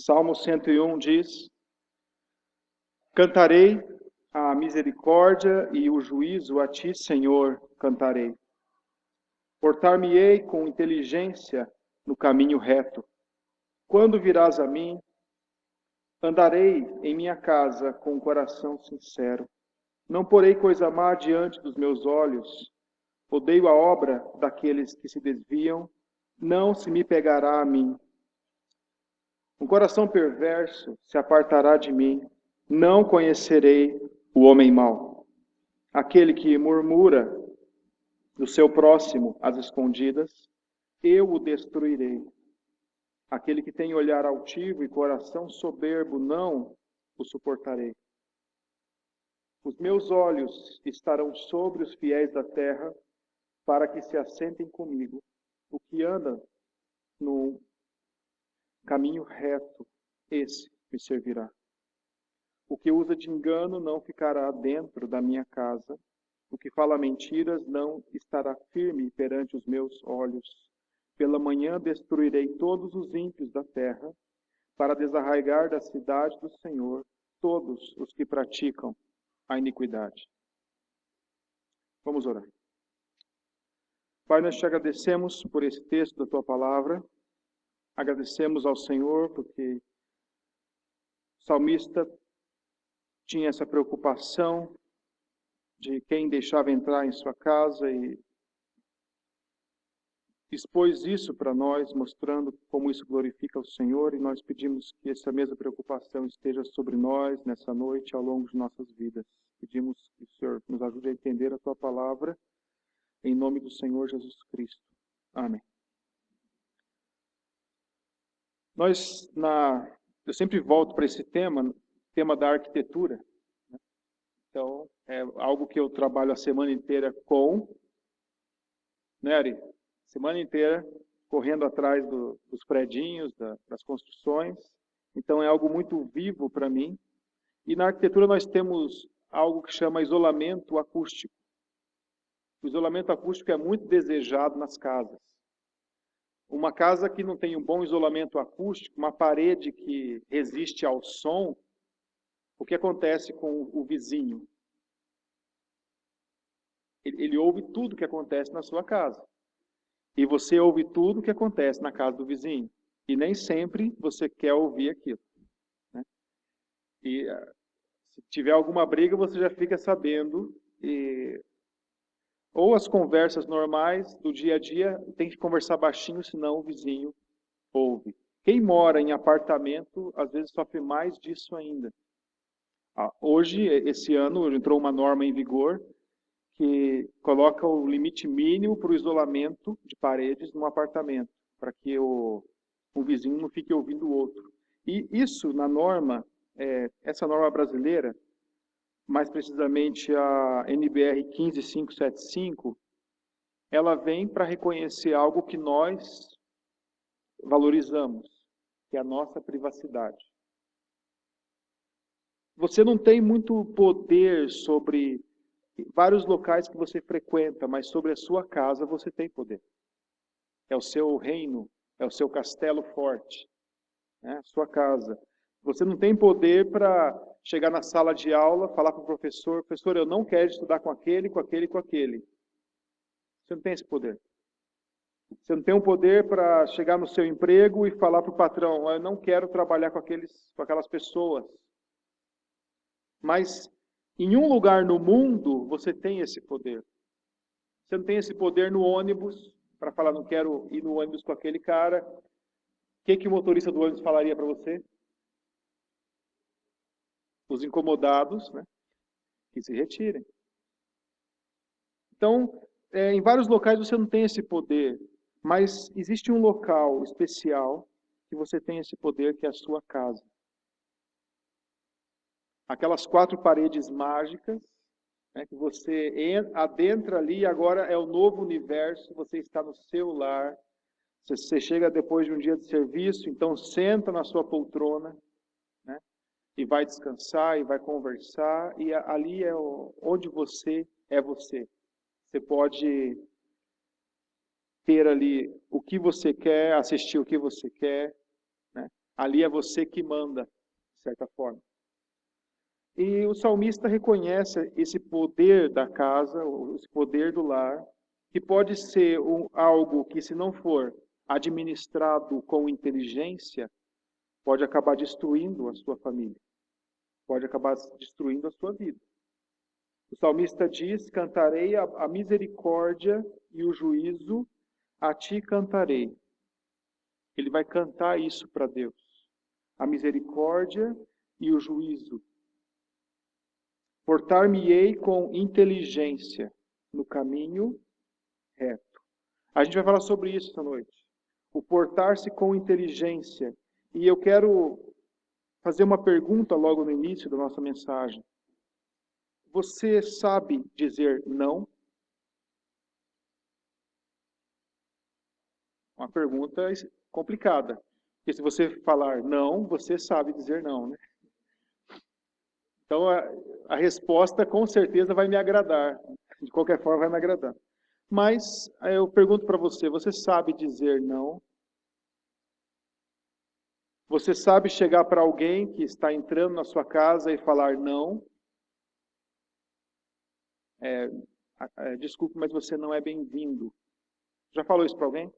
Salmo 101 diz: Cantarei a misericórdia e o juízo a ti, Senhor, cantarei. Portar-me-ei com inteligência no caminho reto. Quando virás a mim, andarei em minha casa com o coração sincero. Não porei coisa má diante dos meus olhos. Odeio a obra daqueles que se desviam. Não se me pegará a mim. Um coração perverso se apartará de mim. Não conhecerei o homem mau. Aquele que murmura do seu próximo às escondidas, eu o destruirei. Aquele que tem olhar altivo e coração soberbo, não o suportarei. Os meus olhos estarão sobre os fiéis da terra, para que se assentem comigo. O que anda no caminho reto, esse me servirá. O que usa de engano não ficará dentro da minha casa. O que fala mentiras não estará firme perante os meus olhos. Pela manhã destruirei todos os ímpios da terra, para desarraigar da cidade do Senhor todos os que praticam a iniquidade. Vamos orar. Pai, nós te agradecemos por esse texto da tua palavra. Agradecemos ao Senhor porque o salmista tinha essa preocupação de quem deixava entrar em sua casa e expôs isso para nós, mostrando como isso glorifica o Senhor, e nós pedimos que essa mesma preocupação esteja sobre nós nessa noite, ao longo de nossas vidas. Pedimos que o Senhor nos ajude a entender a tua palavra, em nome do Senhor Jesus Cristo. Amém. Eu sempre volto para esse tema da arquitetura. Então, é algo que eu trabalho a semana inteira com, né, Ari? Semana inteira correndo atrás dos predinhos, das construções. Então, é algo muito vivo para mim. E na arquitetura nós temos algo que chama isolamento acústico. O isolamento acústico é muito desejado nas casas. Uma casa que não tem um bom isolamento acústico, uma parede que resiste ao som, o que acontece com o vizinho? Ele ouve tudo que acontece na sua casa. E você ouve tudo que acontece na casa do vizinho. E nem sempre você quer ouvir aquilo, né? E se tiver alguma briga, você já fica sabendo. Ou as conversas normais do dia a dia, tem que conversar baixinho, senão o vizinho ouve. Quem mora em apartamento, às vezes sofre mais disso ainda. Hoje, esse ano, entrou uma norma em vigor que coloca o limite mínimo para o isolamento de paredes num apartamento, para que o vizinho não fique ouvindo o outro. E isso, na norma, essa norma brasileira, mais precisamente a NBR 15575, ela vem para reconhecer algo que nós valorizamos, que é a nossa privacidade. Você não tem muito poder sobre vários locais que você frequenta, mas sobre a sua casa você tem poder. É o seu reino, é o seu castelo forte, né? Sua casa. Você não tem poder para chegar na sala de aula, falar para o professor, professor, eu não quero estudar com aquele, com aquele, com aquele. Você não tem esse poder. Você não tem um poder para chegar no seu emprego e falar para o patrão, eu não quero trabalhar com aquelas pessoas. Mas em um lugar no mundo, você tem esse poder. Você não tem esse poder no ônibus, para falar, não quero ir no ônibus com aquele cara. O que o motorista do ônibus falaria para você? Os incomodados, né, que se retirem. Então, em vários locais você não tem esse poder, mas existe um local especial que você tem esse poder, que é a sua casa. Aquelas 4 paredes mágicas, né, que você adentra ali, agora é o novo universo, você está no seu lar, você chega depois de um dia de serviço, então senta na sua poltrona, né, e vai descansar, e vai conversar, e ali é onde você é você. Você pode ter ali o que você quer, assistir o que você quer, né? Ali é você que manda, de certa forma. E o salmista reconhece esse poder da casa, esse poder do lar, que pode ser algo que, se não for administrado com inteligência, pode acabar destruindo a sua família, pode acabar destruindo a sua vida. O salmista diz: cantarei a misericórdia e o juízo, a ti cantarei. Ele vai cantar isso para Deus. A misericórdia e o juízo. Portar-me-ei com inteligência no caminho reto. A gente vai falar sobre isso esta noite. O portar-se com inteligência. E eu quero fazer uma pergunta logo no início da nossa mensagem. Você sabe dizer não? Uma pergunta complicada. Porque se você falar não, você sabe dizer não, né? Então, a resposta com certeza vai me agradar. De qualquer forma, vai me agradar. Mas eu pergunto para você: você sabe dizer não? Você sabe chegar para alguém que está entrando na sua casa e falar não? Desculpe, mas você não é bem-vindo. Já falou isso para alguém?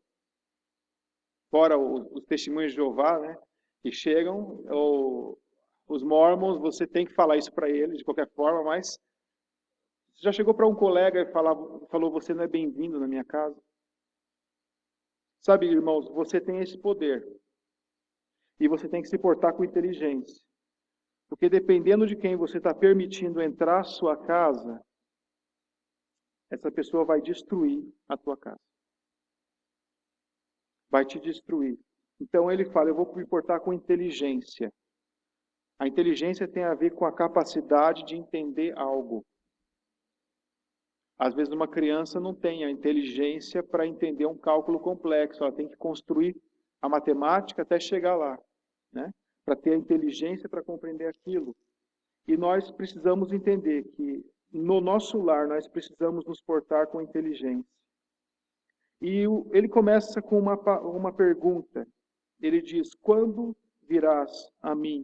Fora os testemunhos de Jeová, né? Que chegam, ou os mormons, você tem que falar isso para eles de qualquer forma, mas você já chegou para um colega e falou: você não é bem-vindo na minha casa? Sabe, irmãos, você tem esse poder. E você tem que se portar com inteligência. Porque dependendo de quem você está permitindo entrar à sua casa, essa pessoa vai destruir a tua casa. Vai te destruir. Então ele fala: eu vou me portar com inteligência. A inteligência tem a ver com a capacidade de entender algo. Às vezes uma criança não tem a inteligência para entender um cálculo complexo. Ela tem que construir a matemática até chegar lá, né? Para ter a inteligência para compreender aquilo. E nós precisamos entender que no nosso lar nós precisamos nos portar com inteligência. E ele começa com uma pergunta. Ele diz: quando virás a mim?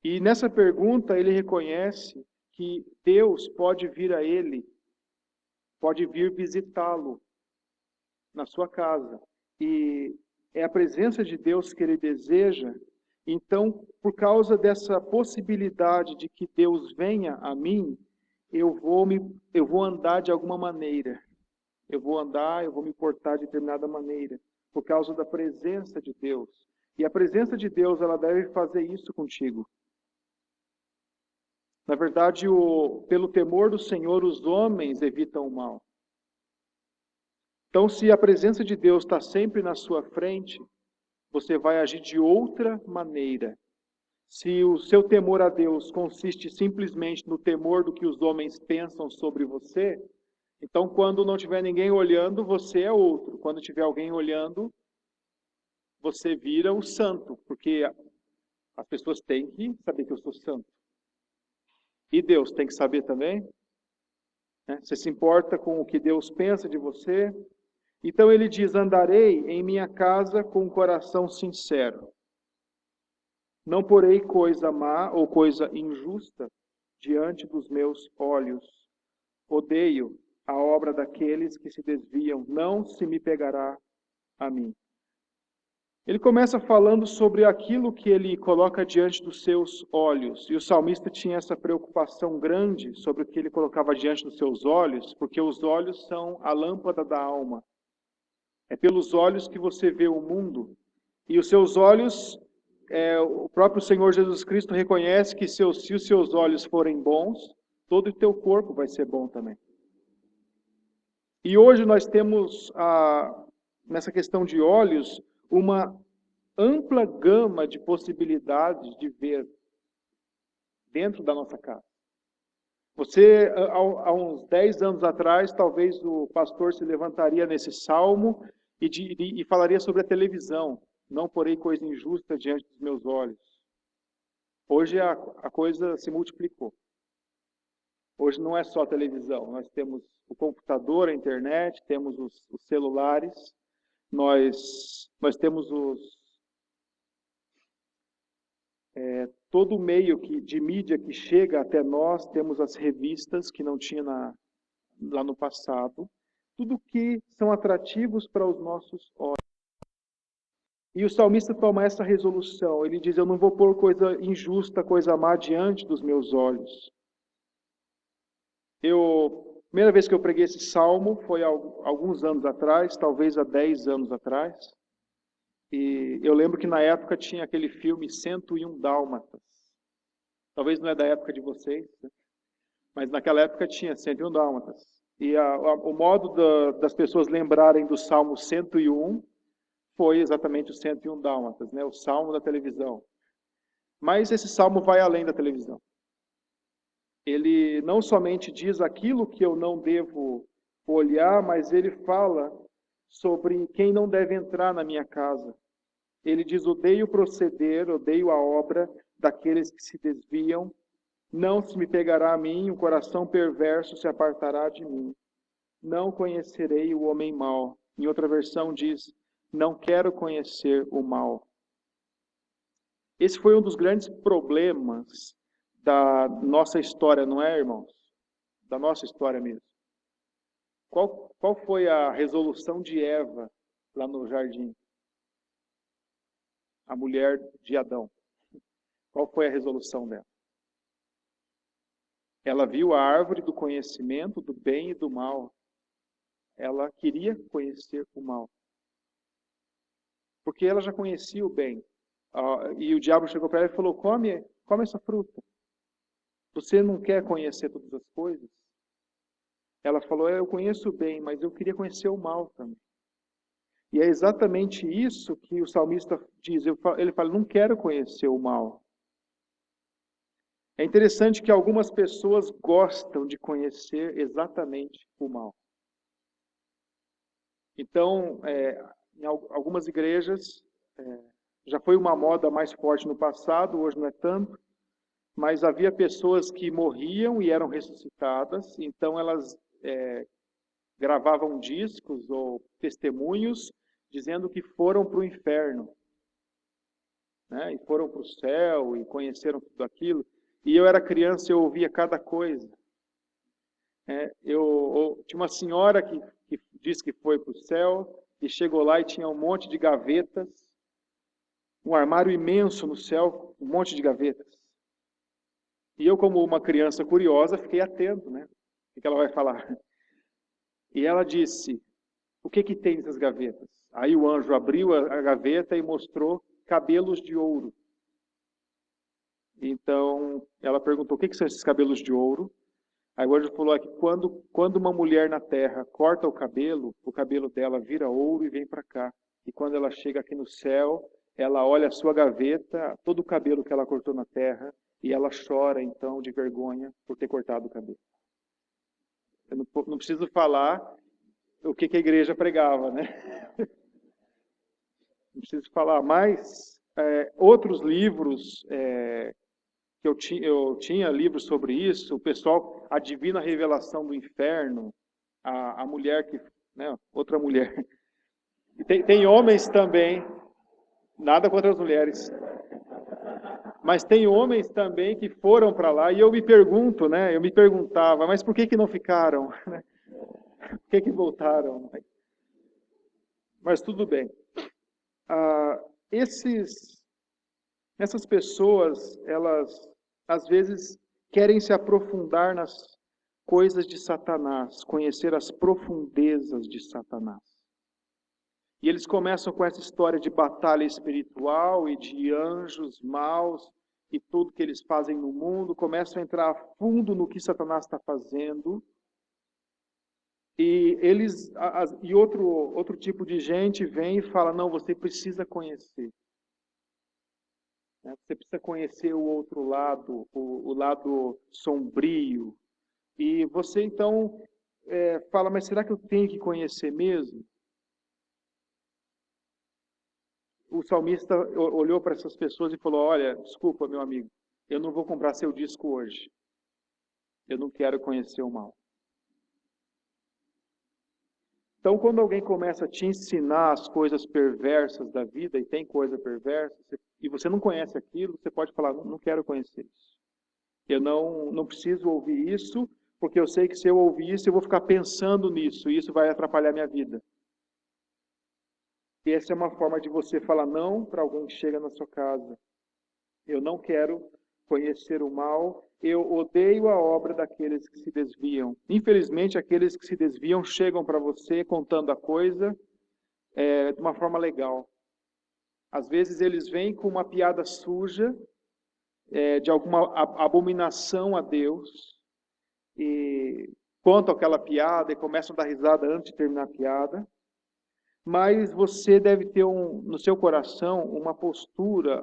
E nessa pergunta ele reconhece que Deus pode vir a ele, pode vir visitá-lo na sua casa. E é a presença de Deus que ele deseja. Então, por causa dessa possibilidade de que Deus venha a mim, eu vou andar de alguma maneira. Eu vou me portar de determinada maneira, por causa da presença de Deus. E a presença de Deus, ela deve fazer isso contigo. Na verdade, pelo temor do Senhor, os homens evitam o mal. Então, se a presença de Deus está sempre na sua frente, você vai agir de outra maneira. Se o seu temor a Deus consiste simplesmente no temor do que os homens pensam sobre você, então quando não tiver ninguém olhando, você é outro. Quando tiver alguém olhando, você vira o santo, porque as pessoas têm que saber que eu sou santo. E Deus tem que saber também. Né? Você se importa com o que Deus pensa de você. Então ele diz: andarei em minha casa com um coração sincero. Não porei coisa má ou coisa injusta diante dos meus olhos. Odeio a obra daqueles que se desviam. Não se me pegará a mim. Ele começa falando sobre aquilo que ele coloca diante dos seus olhos. E o salmista tinha essa preocupação grande sobre o que ele colocava diante dos seus olhos, porque os olhos são a lâmpada da alma. É pelos olhos que você vê o mundo. E os seus olhos, o próprio Senhor Jesus Cristo reconhece que se os seus olhos forem bons, todo o teu corpo vai ser bom também. E hoje nós temos, nessa questão de olhos, uma ampla gama de possibilidades de ver dentro da nossa casa. Você, há uns 10 anos atrás, talvez o pastor se levantaria nesse salmo e falaria sobre a televisão. Não porei coisa injusta diante dos meus olhos. Hoje a coisa se multiplicou. Hoje não é só a televisão, nós temos o computador, a internet, temos os celulares. Nós temos todo o meio de mídia que chega até nós, temos as revistas que não tinha lá no passado, tudo que são atrativos para os nossos olhos. E o salmista toma essa resolução, ele diz, eu não vou pôr coisa injusta, coisa má diante dos meus olhos. Primeira vez que eu preguei esse salmo foi há alguns anos atrás, talvez há 10 anos atrás. E eu lembro que na época tinha aquele filme 101 Dálmatas. Talvez não é da época de vocês, né? Mas naquela época tinha 101 Dálmatas. E o modo das pessoas lembrarem do Salmo 101 foi exatamente o 101 Dálmatas, né? O Salmo da televisão. Mas esse salmo vai além da televisão. Ele não somente diz aquilo que eu não devo olhar, mas ele fala sobre quem não deve entrar na minha casa. Ele diz, odeio o proceder, odeio a obra daqueles que se desviam. Não se me pegará a mim, um coração perverso se apartará de mim. Não conhecerei o homem mau. Em outra versão diz, não quero conhecer o mal. Esse foi um dos grandes problemas da nossa história, não é, irmãos? Da nossa história mesmo. Qual foi a resolução de Eva lá no jardim? A mulher de Adão. Qual foi a resolução dela? Ela viu a árvore do conhecimento do bem e do mal. Ela queria conhecer o mal. Porque ela já conhecia o bem. E o diabo chegou para ela e falou, come essa fruta. Você não quer conhecer todas as coisas? Ela falou, eu conheço o bem, mas eu queria conhecer o mal também. E é exatamente isso que o salmista diz. Ele fala, não quero conhecer o mal. É interessante que algumas pessoas gostam de conhecer exatamente o mal. Então, em algumas igrejas, já foi uma moda mais forte no passado, hoje não é tanto, mas havia pessoas que morriam e eram ressuscitadas, então elas gravavam discos ou testemunhos dizendo que foram para o inferno, né? E foram para o céu e conheceram tudo aquilo. E eu era criança e eu ouvia cada coisa. Tinha uma senhora que disse que foi para o céu e chegou lá e tinha um monte de gavetas, um armário imenso no céu, um monte de gavetas. E eu, como uma criança curiosa, fiquei atento, né? O que ela vai falar? E ela disse, o que tem nessas gavetas? Aí o anjo abriu a gaveta e mostrou cabelos de ouro. Então, ela perguntou, o que são esses cabelos de ouro? Aí o anjo falou que quando uma mulher na terra corta o cabelo dela vira ouro e vem para cá. E quando ela chega aqui no céu, ela olha a sua gaveta, todo o cabelo que ela cortou na terra, e ela chora, então, de vergonha por ter cortado o cabelo. Eu não preciso falar o que a igreja pregava, né? Não preciso falar, mas outros livros que eu tinha livros sobre isso, o pessoal, a divina revelação do inferno, a mulher que, né, outra mulher. E tem homens também, nada contra as mulheres, mas tem homens também que foram para lá e eu me pergunto, né, eu me perguntava, mas por que não ficaram? Por que voltaram? Mas tudo bem. Essas pessoas, elas às vezes querem se aprofundar nas coisas de Satanás, conhecer as profundezas de Satanás. E eles começam com essa história de batalha espiritual e de anjos maus e tudo que eles fazem no mundo, começam a entrar a fundo no que Satanás está fazendo. E outro tipo de gente vem e fala, não, você precisa conhecer. Você precisa conhecer o outro lado, o lado sombrio. E você então fala, mas será que eu tenho que conhecer mesmo? O salmista olhou para essas pessoas e falou, olha, desculpa, meu amigo, eu não vou comprar seu disco hoje. Eu não quero conhecer o mal. Então, quando alguém começa a te ensinar as coisas perversas da vida, e tem coisa perversa, e você não conhece aquilo, você pode falar, não quero conhecer isso. Eu não preciso ouvir isso, porque eu sei que se eu ouvir isso, eu vou ficar pensando nisso, e isso vai atrapalhar minha vida. E essa é uma forma de você falar não para alguém que chega na sua casa. Eu não quero conhecer o mal, eu odeio a obra daqueles que se desviam. Infelizmente, aqueles que se desviam chegam para você contando a coisa de uma forma legal. Às vezes eles vêm com uma piada suja, de alguma abominação a Deus, e contam aquela piada e começam a dar risada antes de terminar a piada. Mas você deve ter no seu coração uma postura,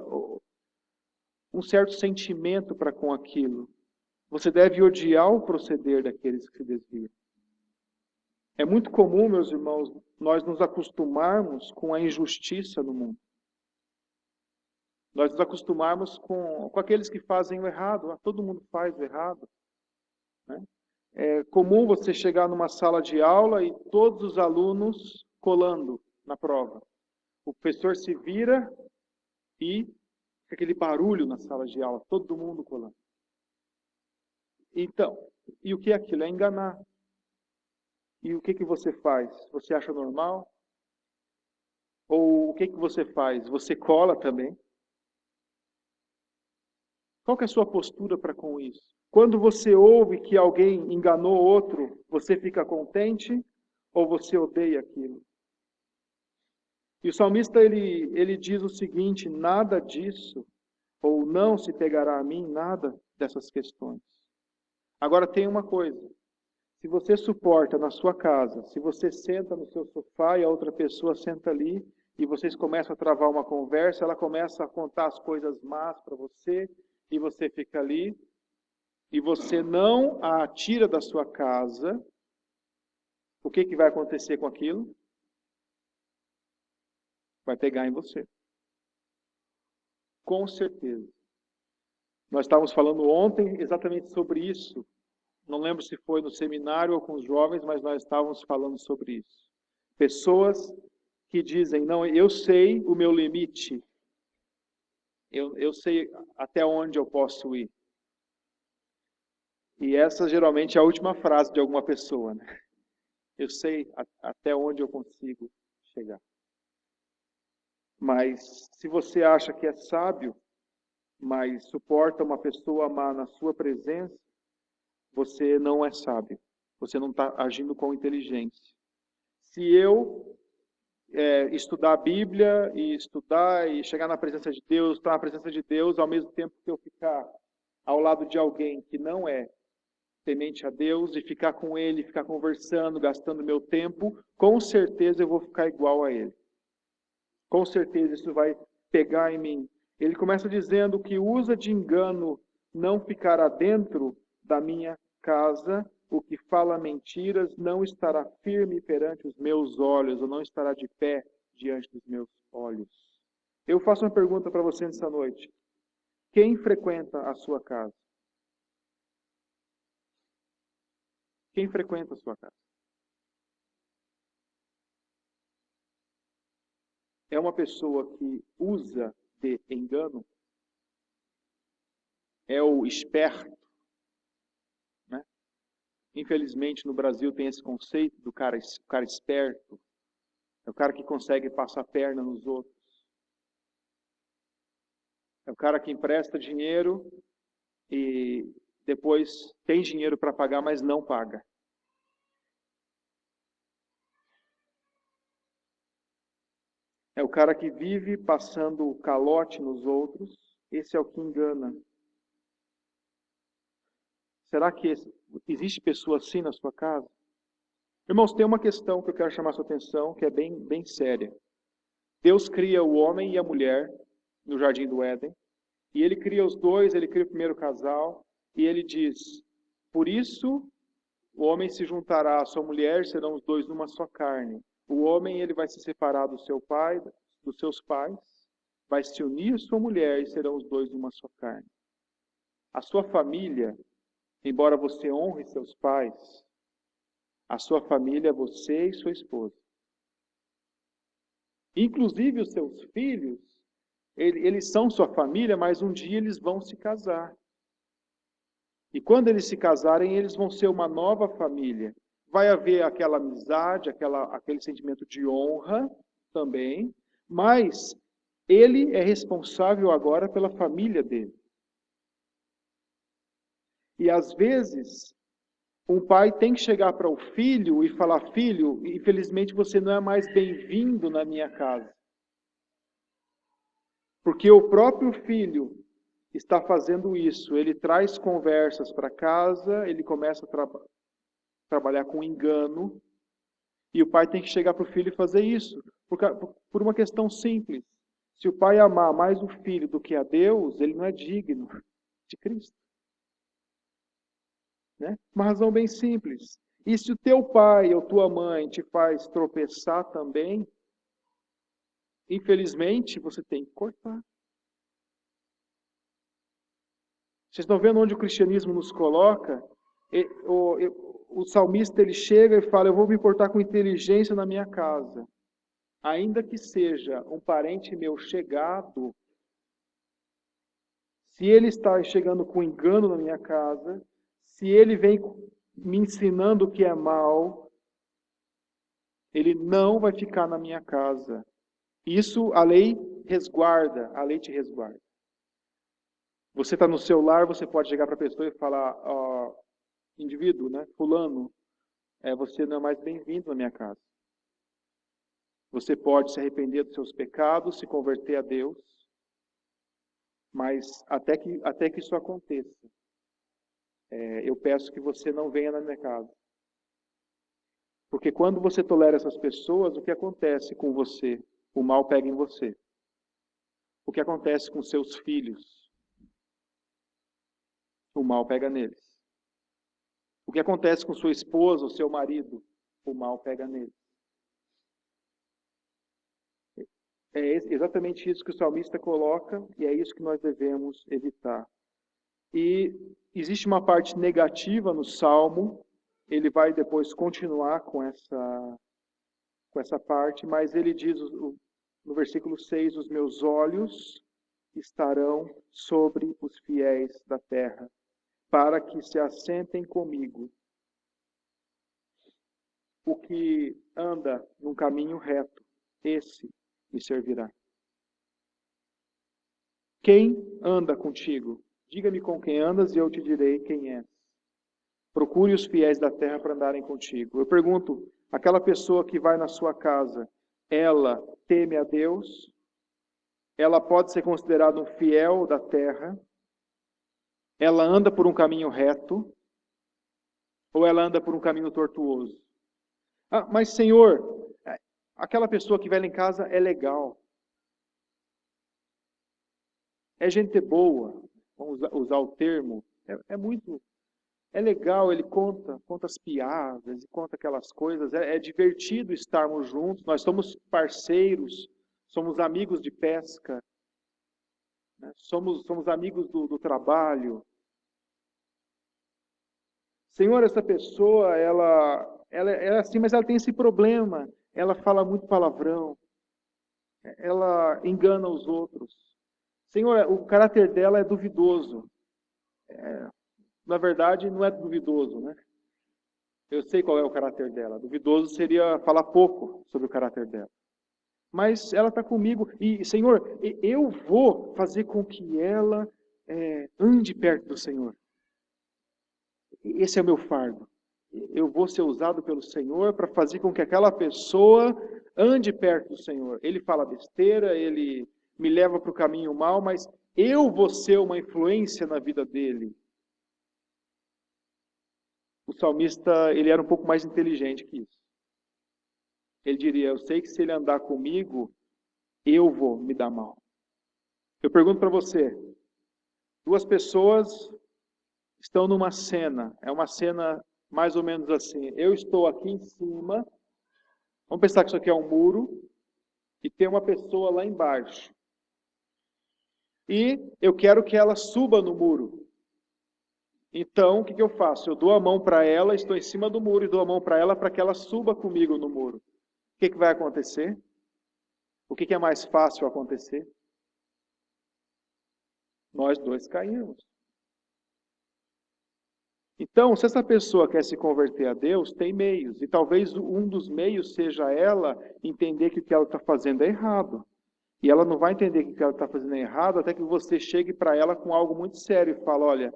um certo sentimento para com aquilo. Você deve odiar o proceder daqueles que se desviam. É muito comum, meus irmãos, nós nos acostumarmos com a injustiça no mundo. Nós nos acostumarmos com aqueles que fazem o errado. Todo mundo faz o errado. Né? É comum você chegar numa sala de aula e todos os alunos colando na prova. O professor se vira e fica aquele barulho na sala de aula, todo mundo colando. Então, e o que é aquilo? É enganar. E o que você faz? Você acha normal? Ou o que você faz? Você cola também? Qual que é a sua postura para com isso? Quando você ouve que alguém enganou outro, você fica contente ou você odeia aquilo? E o salmista ele diz o seguinte: nada disso, ou não se pegará a mim nada dessas questões. Agora tem uma coisa: se você suporta na sua casa, se você senta no seu sofá e a outra pessoa senta ali, e vocês começam a travar uma conversa, ela começa a contar as coisas más para você, e você fica ali, e você não a tira da sua casa, o que vai acontecer com aquilo? Vai pegar em você. Com certeza. Nós estávamos falando ontem exatamente sobre isso. Não lembro se foi no seminário ou com os jovens, mas nós estávamos falando sobre isso. Pessoas que dizem, não, eu sei o meu limite. Eu sei até onde eu posso ir. E essa geralmente é a última frase de alguma pessoa, né? Eu sei até onde eu consigo chegar. Mas se você acha que é sábio, mas suporta uma pessoa má na sua presença, você não é sábio. Você não está agindo com inteligência. Se eu estudar a Bíblia e estudar e chegar na presença de Deus, estar na presença de Deus, ao mesmo tempo que eu ficar ao lado de alguém que não é temente a Deus e ficar com ele, ficar conversando, gastando meu tempo, com certeza eu vou ficar igual a ele. Com certeza isso vai pegar em mim. Ele começa dizendo que usa de engano não ficará dentro da minha casa, o que fala mentiras não estará firme perante os meus olhos, ou não estará de pé diante dos meus olhos. Eu faço uma pergunta para você nessa noite. Quem frequenta a sua casa? Quem frequenta a sua casa? É uma pessoa que usa de engano? É o esperto? Né? Infelizmente, no Brasil tem esse conceito do cara esperto. É o cara que consegue passar a perna nos outros. É o cara que empresta dinheiro e depois tem dinheiro para pagar, mas não paga. É o cara que vive passando calote nos outros. Esse é o que engana. Será que existe pessoa assim na sua casa? Irmãos, tem uma questão que eu quero chamar a sua atenção, que é bem séria. Deus cria o homem e a mulher no jardim do Éden, e ele cria os dois, ele cria o primeiro casal, e ele diz: por isso o homem se juntará à sua mulher, serão os dois numa só carne. O homem ele vai se separar do seu pai, dos seus pais, vai se unir à sua mulher e serão os dois numa só carne. A sua família, embora você honre seus pais, A sua família é você e sua esposa. Inclusive os seus filhos, eles são sua família, mas um dia eles vão se casar. E quando eles se casarem, eles vão ser uma nova família. Vai haver aquela amizade, aquele sentimento de honra também, mas ele é responsável agora pela família dele. E às vezes, um pai tem que chegar para o filho e falar: filho, infelizmente você não é mais bem-vindo na minha casa. Porque o próprio filho está fazendo isso. Ele traz conversas para casa, ele começa a trabalhar com engano, e o pai tem que chegar para o filho e fazer isso. Por uma questão simples. Se o pai amar mais o filho do que a Deus, ele não é digno de Cristo. Né? Uma razão bem simples. E se o teu pai ou tua mãe te faz tropeçar também, infelizmente você tem que cortar. Vocês estão vendo onde o cristianismo nos coloca? O salmista ele chega e fala: eu vou me portar com inteligência na minha casa. Ainda que seja um parente meu chegado, se ele está chegando com engano na minha casa, se ele vem me ensinando o que é mal, ele não vai ficar na minha casa. Isso a lei resguarda, a lei te resguarda. Você está no seu lar, você pode chegar para a pessoa e falar: indivíduo, né, fulano, você não é mais bem-vindo na minha casa. Você pode se arrepender dos seus pecados, se converter a Deus, mas até que isso aconteça, eu peço que você não venha na minha casa. Porque quando você tolera essas pessoas, o que acontece com você? O mal pega em você. O que acontece com seus filhos? O mal pega neles. O que acontece com sua esposa, o seu marido? O mal pega neles. É exatamente isso que o salmista coloca e é isso que nós devemos evitar. E existe uma parte negativa no salmo, ele vai depois continuar com essa parte, mas ele diz no versículo 6, os meus olhos estarão sobre os fiéis da terra, para que se assentem comigo. O que anda num caminho reto, esse me servirá. Quem anda contigo? Diga-me com quem andas e eu te direi quem és. Procure os fiéis da terra para andarem contigo. Eu pergunto, aquela pessoa que vai na sua casa, ela teme a Deus? Ela pode ser considerada um fiel da terra? Ela anda por um caminho reto? Ou ela anda por um caminho tortuoso? Mas Senhor, aquela pessoa que vai lá em casa é legal. É gente boa, vamos usar o termo. É legal, ele conta as piadas, conta aquelas coisas. É divertido estarmos juntos. Nós somos parceiros, somos amigos de pesca, né? Somos amigos do trabalho. Senhor, essa pessoa, ela é assim, mas ela tem esse problema. Ela fala muito palavrão. Ela engana os outros. Senhor, o caráter dela é duvidoso. Na verdade, não é duvidoso, né? Eu sei qual é o caráter dela. Duvidoso seria falar pouco sobre o caráter dela. Mas ela está comigo. E, Senhor, eu vou fazer com que ela ande perto do Senhor. Esse é o meu fardo. Eu vou ser usado pelo Senhor para fazer com que aquela pessoa ande perto do Senhor. Ele fala besteira, ele me leva para o caminho mal, mas eu vou ser uma influência na vida dele. O salmista, ele era um pouco mais inteligente que isso. Ele diria: eu sei que se ele andar comigo, eu vou me dar mal. Eu pergunto para você, duas pessoas estão numa cena, é uma cena mais ou menos assim. Eu estou aqui em cima, vamos pensar que isso aqui é um muro, e tem uma pessoa lá embaixo. E eu quero que ela suba no muro. Então, o que eu faço? Eu dou a mão para ela, estou em cima do muro e dou a mão para ela que ela suba comigo no muro. O que vai acontecer? O que é mais fácil acontecer? Nós dois caímos. Então, se essa pessoa quer se converter a Deus, tem meios. E talvez um dos meios seja ela entender que o que ela está fazendo é errado. E ela não vai entender que o que ela está fazendo é errado até que você chegue para ela com algo muito sério e fala, olha,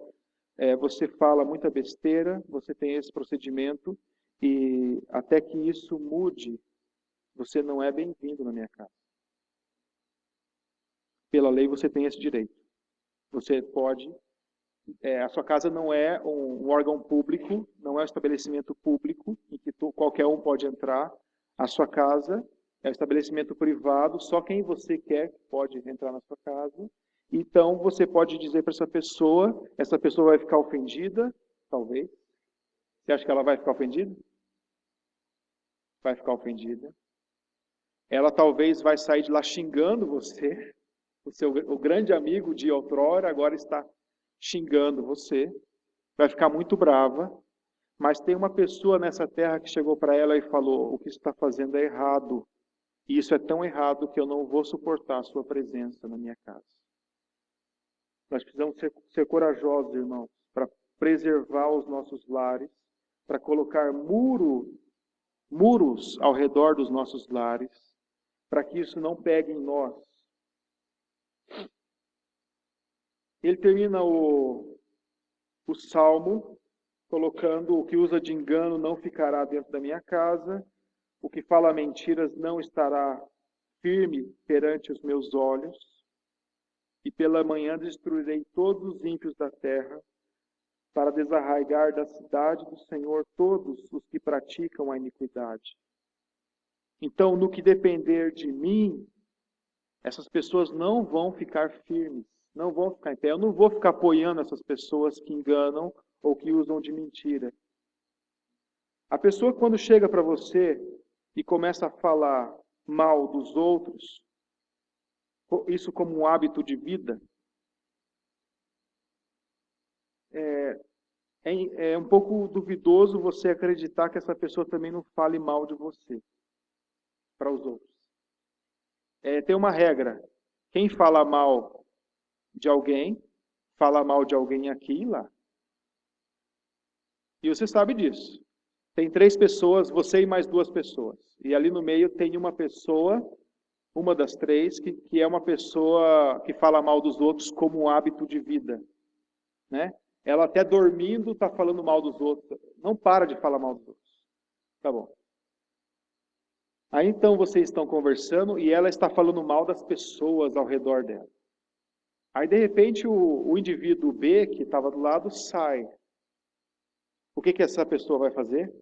você fala muita besteira, você tem esse procedimento, e até que isso mude, você não é bem-vindo na minha casa. Pela lei você tem esse direito. Você pode... a sua casa não é um órgão público, não é um estabelecimento público em que qualquer um pode entrar. A sua casa é um estabelecimento privado, só quem você quer pode entrar na sua casa. Então você pode dizer para essa pessoa vai ficar ofendida, talvez. Você acha que ela vai ficar ofendida? Vai ficar ofendida. Ela talvez vai sair de lá xingando você. O grande amigo de outrora agora está xingando você, vai ficar muito brava, mas tem uma pessoa nessa terra que chegou para ela e falou, o que você está fazendo é errado, e isso é tão errado que eu não vou suportar a sua presença na minha casa. Nós precisamos ser corajosos, irmãos, para preservar os nossos lares, para colocar muros ao redor dos nossos lares, para que isso não pegue em nós. Ele termina o salmo colocando o que usa de engano não ficará dentro da minha casa, o que fala mentiras não estará firme perante os meus olhos, e pela manhã destruirei todos os ímpios da terra, para desarraigar da cidade do Senhor todos os que praticam a iniquidade. Então, no que depender de mim, essas pessoas não vão ficar firmes, não vão ficar em pé. Eu não vou ficar apoiando essas pessoas que enganam ou que usam de mentira. A pessoa, quando chega para você e começa a falar mal dos outros, isso como um hábito de vida, é um pouco duvidoso você acreditar que essa pessoa também não fale mal de você para os outros. Tem uma regra: quem fala mal de alguém, fala mal de alguém aqui e lá. E você sabe disso. Tem 3 pessoas, você e mais 2 pessoas. E ali no meio tem uma pessoa, uma das 3, que é uma pessoa que fala mal dos outros como um hábito de vida. Né? Ela até dormindo está falando mal dos outros. Não para de falar mal dos outros. Tá bom. Aí então vocês estão conversando e ela está falando mal das pessoas ao redor dela. Aí de repente o indivíduo B, que estava do lado, sai. O que essa pessoa vai fazer?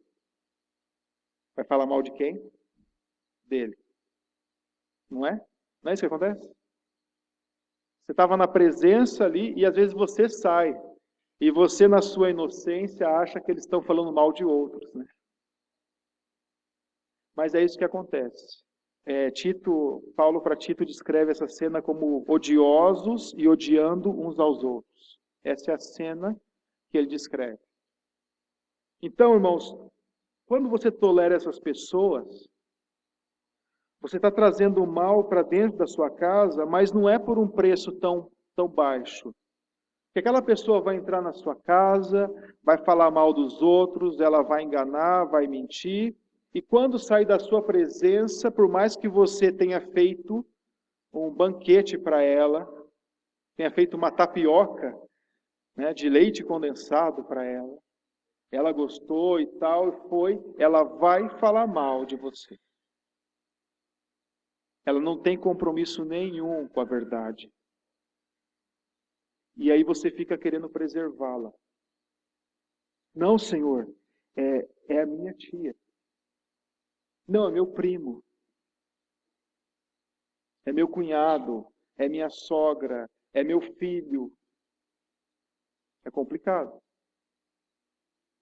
Vai falar mal de quem? Dele. Não é? Não é isso que acontece? Você estava na presença ali e às vezes você sai. E você, na sua inocência, acha que eles estão falando mal de outros. Né? Mas é isso que acontece. Paulo para Tito descreve essa cena como odiosos e odiando uns aos outros. Essa é a cena que ele descreve. Então, irmãos, quando você tolera essas pessoas, você está trazendo o mal para dentro da sua casa, mas não é por um preço tão baixo. Porque aquela pessoa vai entrar na sua casa, vai falar mal dos outros, ela vai enganar, vai mentir, e quando sair da sua presença, por mais que você tenha feito um banquete para ela, tenha feito uma tapioca, né, de leite condensado para ela gostou e tal, e ela vai falar mal de você. Ela não tem compromisso nenhum com a verdade. E aí você fica querendo preservá-la. Não, Senhor, é a minha tia. Não, é meu primo. É meu cunhado. É minha sogra. É meu filho. É complicado.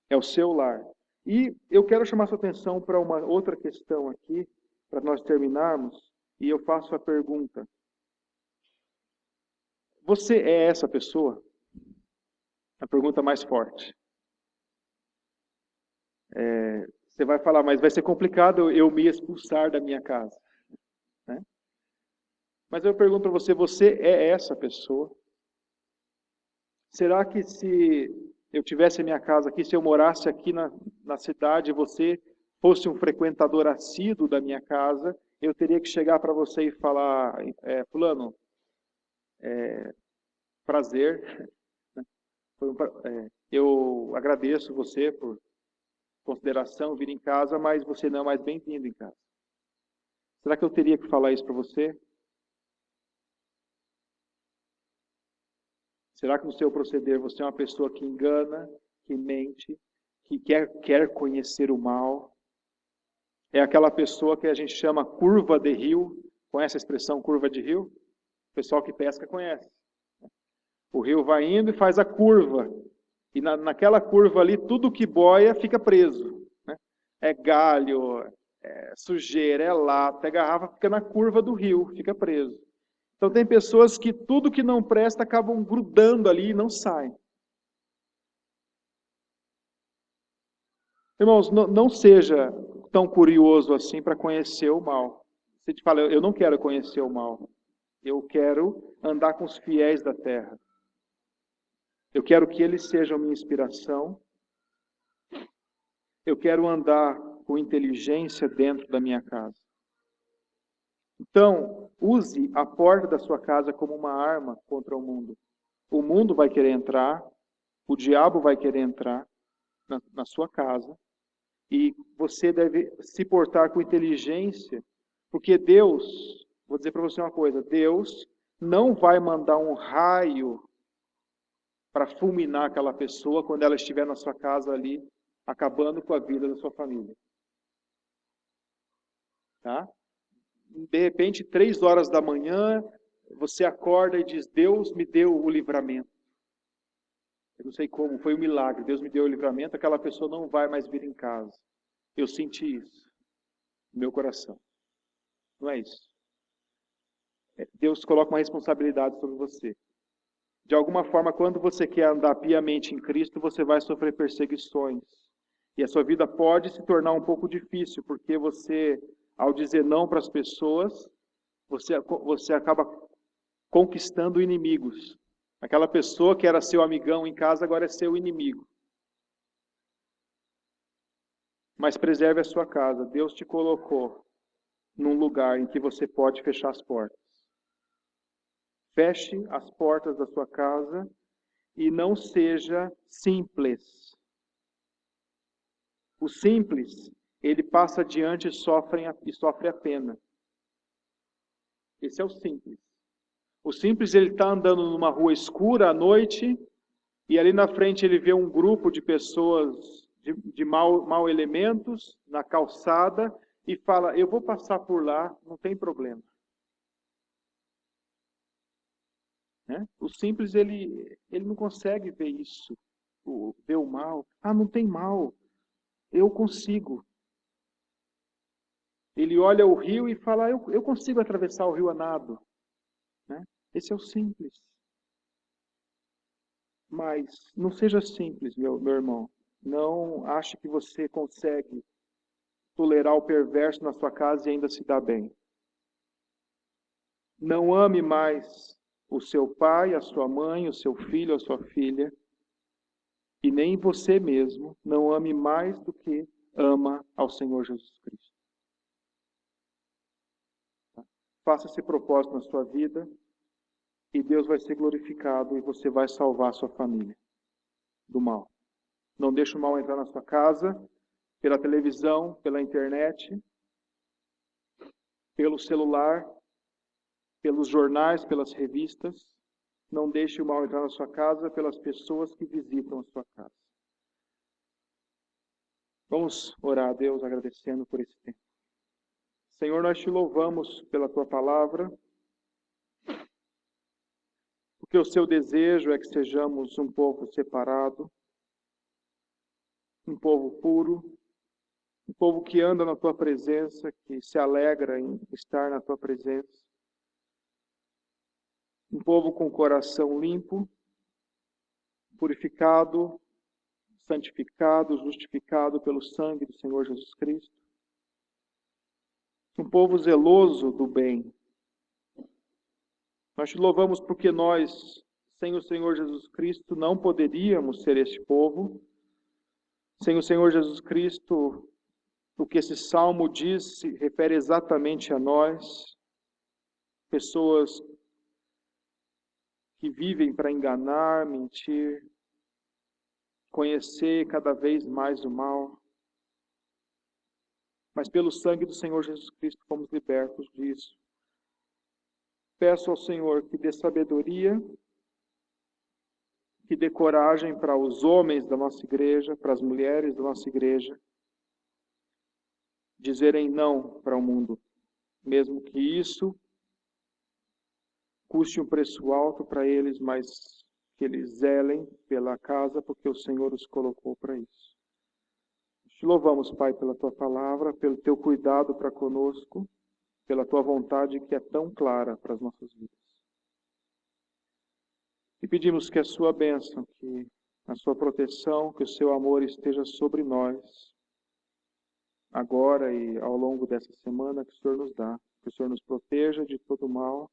É o seu lar. E eu quero chamar sua atenção para uma outra questão aqui, para nós terminarmos, e eu faço a pergunta. Você é essa pessoa? A pergunta mais forte. Você vai falar, mas vai ser complicado eu me expulsar da minha casa, né? Mas eu pergunto para você, você é essa pessoa? Será que se eu tivesse a minha casa aqui, se eu morasse aqui na cidade, você fosse um frequentador assíduo da minha casa, eu teria que chegar para você e falar, fulano, prazer, eu agradeço você por consideração vir em casa, mas você não é mais bem-vindo em casa. Será que eu teria que falar isso para você? Será que no seu proceder você é uma pessoa que engana, que mente, que quer conhecer o mal? É aquela pessoa que a gente chama curva de rio. Conhece a expressão curva de rio? O pessoal que pesca conhece. O rio vai indo e faz a curva. E naquela curva ali, tudo que boia fica preso, né? É galho, é sujeira, é lata, é garrafa, fica na curva do rio, fica preso. Então tem pessoas que tudo que não presta acabam grudando ali e não saem. Irmãos, não seja tão curioso assim para conhecer o mal. Você te fala, eu não quero conhecer o mal. Eu quero andar com os fiéis da terra. Eu quero que eles sejam minha inspiração. Eu quero andar com inteligência dentro da minha casa. Então, use a porta da sua casa como uma arma contra o mundo. O mundo vai querer entrar, o diabo vai querer entrar na sua casa, e você deve se portar com inteligência, porque Deus, vou dizer para você uma coisa, Deus não vai mandar um raio para fulminar aquela pessoa quando ela estiver na sua casa ali, acabando com a vida da sua família. Tá? De repente, 3 horas da manhã, você acorda e diz, Deus me deu o livramento. Eu não sei como, foi um milagre. Deus me deu o livramento, aquela pessoa não vai mais vir em casa. Eu senti isso no meu coração. Não é isso. Deus coloca uma responsabilidade sobre você. De alguma forma, quando você quer andar piamente em Cristo, você vai sofrer perseguições. E a sua vida pode se tornar um pouco difícil, porque você, ao dizer não para as pessoas, você acaba conquistando inimigos. Aquela pessoa que era seu amigão em casa, agora é seu inimigo. Mas preserve a sua casa. Deus te colocou num lugar em que você pode fechar as portas. Feche as portas da sua casa e não seja simples. O simples, ele passa adiante e sofre a pena. Esse é o simples. O simples, ele está andando numa rua escura à noite e ali na frente ele vê um grupo de pessoas de mau elementos na calçada e fala, eu vou passar por lá, não tem problema. Né? O simples, ele não consegue ver isso, ver o mal. Ah, não tem mal, eu consigo. Ele olha o rio e fala, eu consigo atravessar o rio a nado. Né? Esse é o simples. Mas não seja simples, meu irmão. Não ache que você consegue tolerar o perverso na sua casa e ainda se dar bem. Não ame mais o seu pai, a sua mãe, o seu filho, a sua filha, e nem você mesmo não ame mais do que ama ao Senhor Jesus Cristo. Faça esse propósito na sua vida e Deus vai ser glorificado e você vai salvar a sua família do mal. Não deixe o mal entrar na sua casa, pela televisão, pela internet, pelo celular, pelos jornais, pelas revistas. Não deixe o mal entrar na sua casa pelas pessoas que visitam a sua casa. Vamos orar a Deus agradecendo por esse tempo. Senhor, nós te louvamos pela tua palavra, porque o seu desejo é que sejamos um povo separado, um povo puro, um povo que anda na tua presença, que se alegra em estar na tua presença. Um povo com coração limpo, um purificado, santificado, justificado pelo sangue do Senhor Jesus Cristo. Um povo zeloso do bem. Nós te louvamos porque nós, sem o Senhor Jesus Cristo, não poderíamos ser este povo. Sem o Senhor Jesus Cristo, o que esse salmo diz se refere exatamente a nós, pessoas que vivem para enganar, mentir, conhecer cada vez mais o mal. Mas pelo sangue do Senhor Jesus Cristo fomos libertos disso. Peço ao Senhor que dê sabedoria, que dê coragem para os homens da nossa igreja, para as mulheres da nossa igreja, dizerem não para o mundo, mesmo que isso custe um preço alto para eles, mas que eles zelem pela casa, porque o Senhor os colocou para isso. Te louvamos, Pai, pela Tua palavra, pelo Teu cuidado para conosco, pela Tua vontade que é tão clara para as nossas vidas. E pedimos que a Sua bênção, que a Sua proteção, que o Seu amor esteja sobre nós, agora e ao longo dessa semana que o Senhor nos dá, que o Senhor nos proteja de todo mal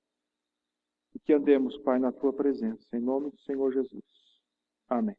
e que andemos, Pai, na Tua presença. Em nome do Senhor Jesus. Amém.